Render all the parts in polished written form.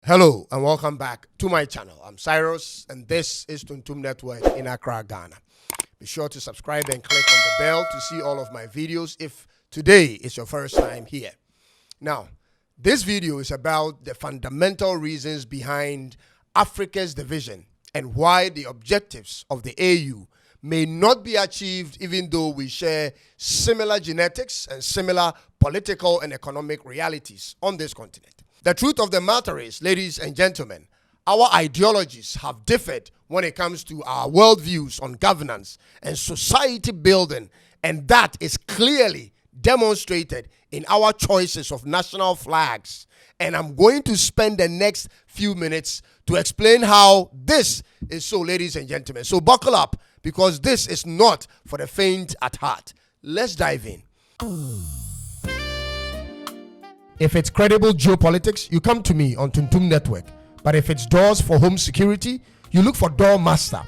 Hello and welcome back to my channel. I'm Cyrus and this is Tuntum Network in Accra, Ghana. Be sure to subscribe and click on the bell to see all of my videos if today is your first time here. Now, this video is about the fundamental reasons behind Africa's division and why the objectives of the AU may not be achieved even though we share similar genetics and similar political and economic realities on this continent. The truth of the matter is, ladies and gentlemen, our ideologies have differed when it comes to our worldviews on governance and society building, and that is clearly demonstrated in our choices of national flags. And I'm going to spend the next few minutes to explain how this is so, ladies and gentlemen. So buckle up, because this is not for the faint at heart. Let's dive in. If it's credible geopolitics, you come to me on Tuntum Network. But if it's doors for home security, you look for Doormaster.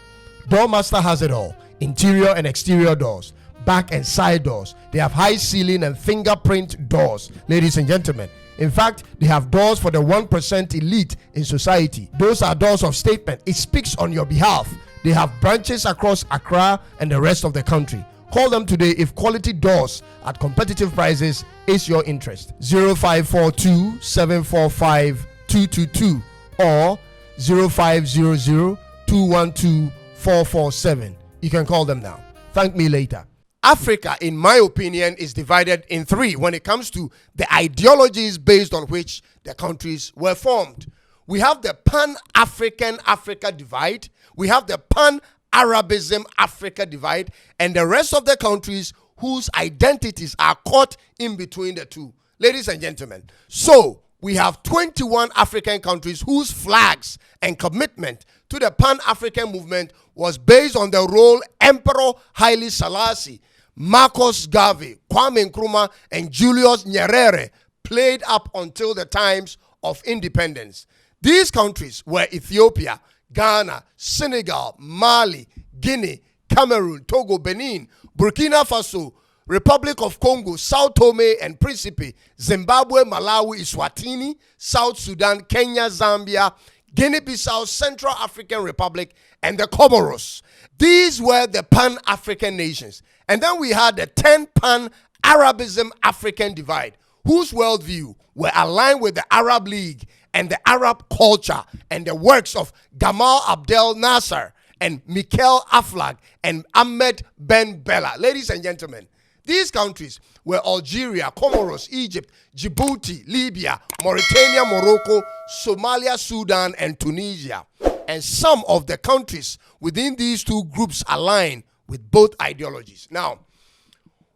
Doormaster has it all. Interior and exterior doors, back and side doors. They have high ceiling and fingerprint doors, ladies and gentlemen. In fact, they have doors for the 1% elite in society. Those are doors of statement. It speaks on your behalf. They have branches across Accra and the rest of the country. Call them today if quality doors at competitive prices is your interest. 0542 745 222 or 0500 212 447. You can call them now. Thank me later. Africa, in my opinion, is divided in three when it comes to the ideologies based on which the countries were formed. We have the Pan-African Africa divide. We have the Pan-Arabism Africa divide, and the rest of the countries whose identities are caught in between the two. Ladies and gentlemen, so we have 21 African countries whose flags and commitment to the Pan-African movement was based on the role Emperor Haile Selassie, Marcus Garvey, Kwame Nkrumah, and Julius Nyerere played up until the times of independence. These countries were Ethiopia, Ghana, Senegal, Mali, Guinea, Cameroon, Togo, Benin, Burkina Faso, Republic of Congo, Sao Tome and Principe, Zimbabwe, Malawi, Eswatini, South Sudan, Kenya, Zambia, Guinea-Bissau, Central African Republic, and the Comoros. These were the Pan-African nations. And then we had the 10 Pan-Arabism African divide, whose worldview were aligned with the Arab League and the Arab culture and the works of Gamal Abdel Nasser and Mikel Aflag and Ahmed Ben Bella. Ladies and gentlemen, these countries were Algeria, Comoros, Egypt, Djibouti, Libya, Mauritania, Morocco, Somalia, Sudan, and Tunisia. And some of the countries within these two groups align with both ideologies. Now,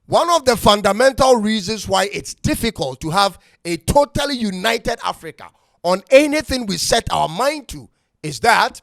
one of the fundamental reasons why it's difficult to have a totally united Africa on anything we set our mind to is that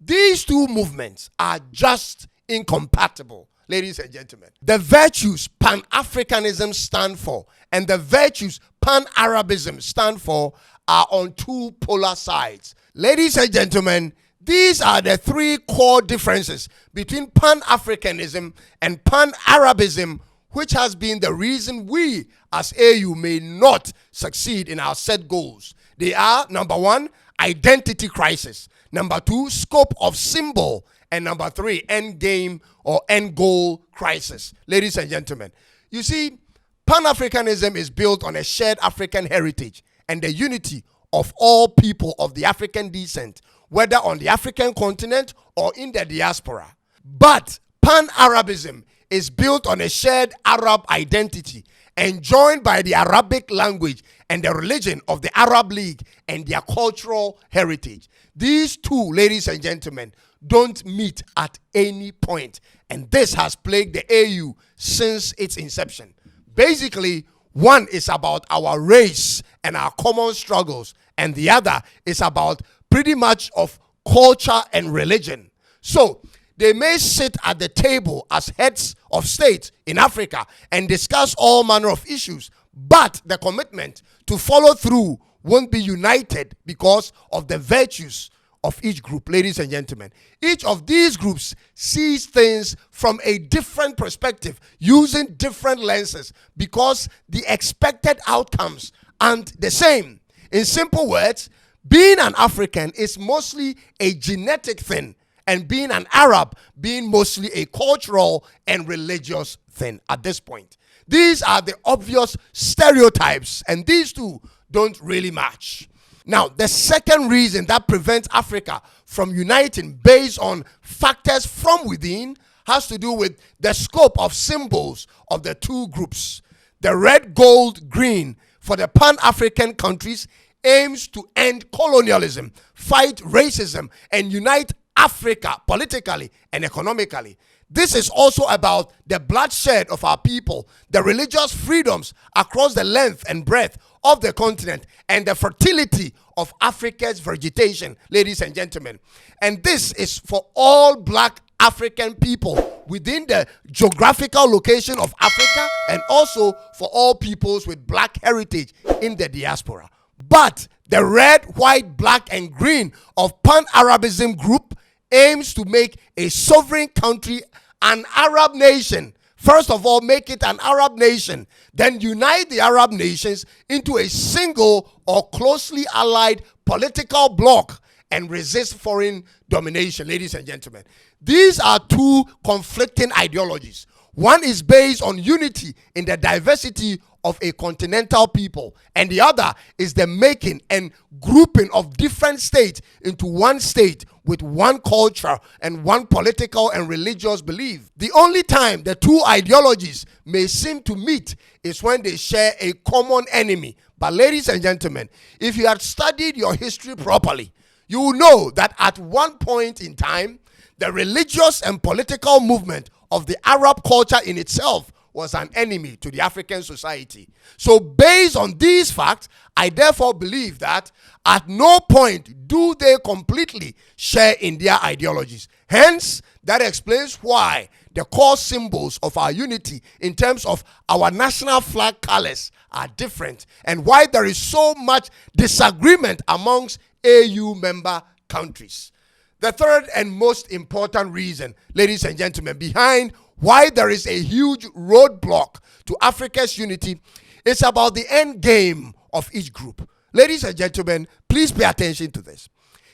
these two movements are just incompatible, ladies and gentlemen. The virtues Pan-Africanism stand for and the virtues Pan-Arabism stand for are on two polar sides. Ladies and gentlemen, these are the three core differences between Pan-Africanism and Pan-Arabism, which has been the reason we as AU may not succeed in our set goals. They are, number one, identity crisis. Number two, scope of symbol. And number three, endgame or end goal crisis. Ladies and gentlemen, you see, Pan-Africanism is built on a shared African heritage and the unity of all people of the African descent, whether on the African continent or in the diaspora. But Pan-Arabism is built on a shared Arab identity and joined by the Arabic language and the religion of the Arab League and their cultural heritage. These two, ladies and gentlemen, don't meet at any point. And this has plagued the AU since its inception. Basically, one is about our race and our common struggles, and the other is about pretty much of culture and religion. So, they may sit at the table as heads of state in Africa and discuss all manner of issues, but the commitment to follow through won't be united because of the virtues of each group, ladies and gentlemen. Each of these groups sees things from a different perspective, using different lenses, because the expected outcomes aren't the same. In simple words, Being an African is mostly a genetic thing, and being an Arab being mostly a cultural and religious thing at this point. These are the obvious stereotypes, and these two don't really match. Now, the second reason that prevents Africa from uniting based on factors from within has to do with the scope of symbols of the two groups. The red, gold, green for the Pan-African countries aims to end colonialism, fight racism, and unite Africa politically and economically. This is also about the bloodshed of our people, the religious freedoms across the length and breadth of the continent, and the fertility of Africa's vegetation, ladies and gentlemen. And this is for all black African people within the geographical location of Africa, and also for all peoples with black heritage in the diaspora. But the red, white, black, and green of Pan-Arabism group aims to make a sovereign country an Arab nation. First of all, make it an Arab nation. Then unite the Arab nations into a single or closely allied political bloc and resist foreign domination, ladies and gentlemen. These are two conflicting ideologies. One is based on unity in the diversity of a continental people, and the other is the making and grouping of different states into one state with one culture and one political and religious belief. The only time the two ideologies may seem to meet is when they share a common enemy. But ladies and gentlemen, if you had studied your history properly, you will know that at one point in time, the religious and political movement of the Arab culture in itself was an enemy to the African society. So based on these facts, I therefore believe that at no point do they completely share in their ideologies. Hence, that explains why the core symbols of our unity in terms of our national flag colors are different, and why there is so much disagreement amongst AU member countries. The third and most important reason, ladies and gentlemen, behind why there is a huge roadblock to Africa's unity is about the end game of each group. Ladies and gentlemen, please pay attention to this.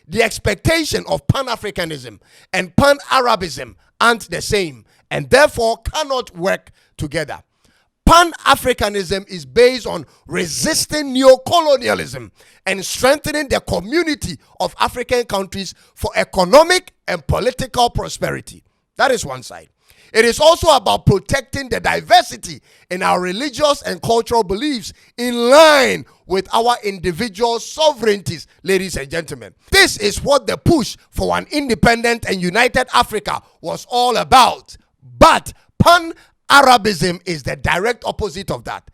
The expectation of Pan-Africanism and Pan-Arabism aren't the same, and therefore cannot work together. Pan-Africanism is based on resisting neo-colonialism and strengthening the community of African countries for economic and political prosperity. That is one side. It is also about protecting the diversity in our religious and cultural beliefs in line with our individual sovereignties, ladies and gentlemen. This is what the push for an independent and united Africa was all about. But Pan-Arabism is the direct opposite of that.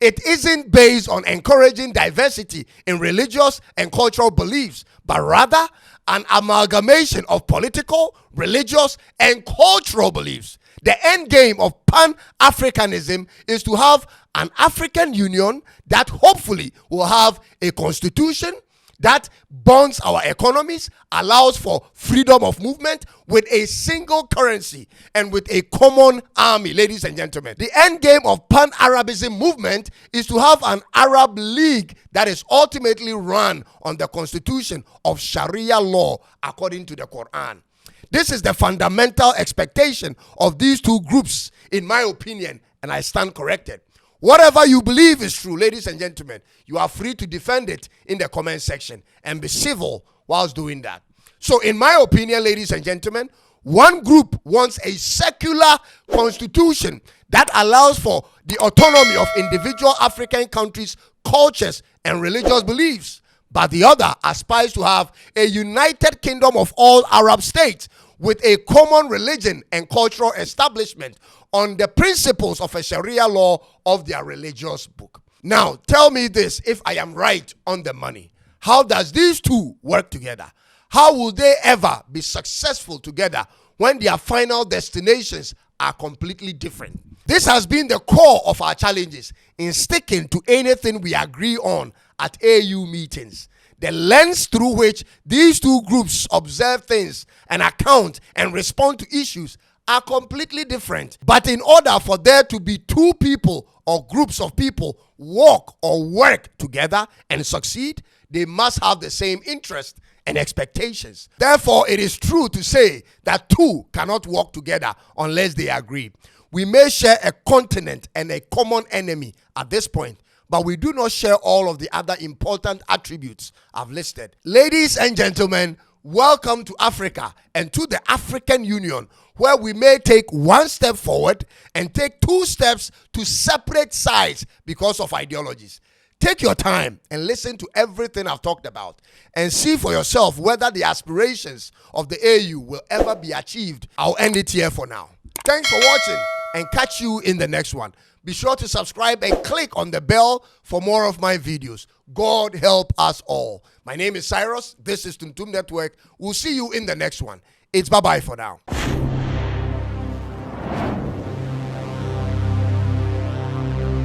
It isn't based on encouraging diversity in religious and cultural beliefs, but rather an amalgamation of political, religious, and cultural beliefs. The end game of Pan-Africanism is to have an African Union that hopefully will have a constitution that bonds our economies, allows for freedom of movement with a single currency and with a common army, ladies and gentlemen. The end game of Pan-Arabism movement is to have an Arab League that is ultimately run on the constitution of Sharia law according to the Quran. This is the fundamental expectation of these two groups, in my opinion, and I stand corrected. Whatever you believe is true, ladies and gentlemen, you are free to defend it in the comment section and be civil whilst doing that. So in my opinion, ladies and gentlemen, one group wants a secular constitution that allows for the autonomy of individual African countries, cultures, and religious beliefs. But the other aspires to have a united kingdom of all Arab states with a common religion and cultural establishment on the principles of a Sharia law of their religious book. Now, tell me this, if I am right on the money. How does these two work together? How will they ever be successful together when their final destinations are completely different? This has been the core of our challenges in sticking to anything we agree on at AU meetings. The lens through which these two groups observe things and account and respond to issues are completely different. But in order for there to be two people or groups of people work together and succeed, they must have the same interest and expectations. Therefore, it is true to say that two cannot work together unless they agree. We may share a continent and a common enemy at this point, but we do not share all of the other important attributes I've listed. Ladies and gentlemen, welcome to Africa and to the African Union, where we may take one step forward and take two steps to separate sides because of ideologies. Take your time and listen to everything I've talked about and see for yourself whether the aspirations of the AU will ever be achieved. I'll end it here for now. Thanks for watching and catch you in the next one. Be sure to subscribe and click on the bell for more of my videos. God help us all. My name is Cyrus. This is Tuntum Network. We'll see you in the next one. It's bye-bye for now.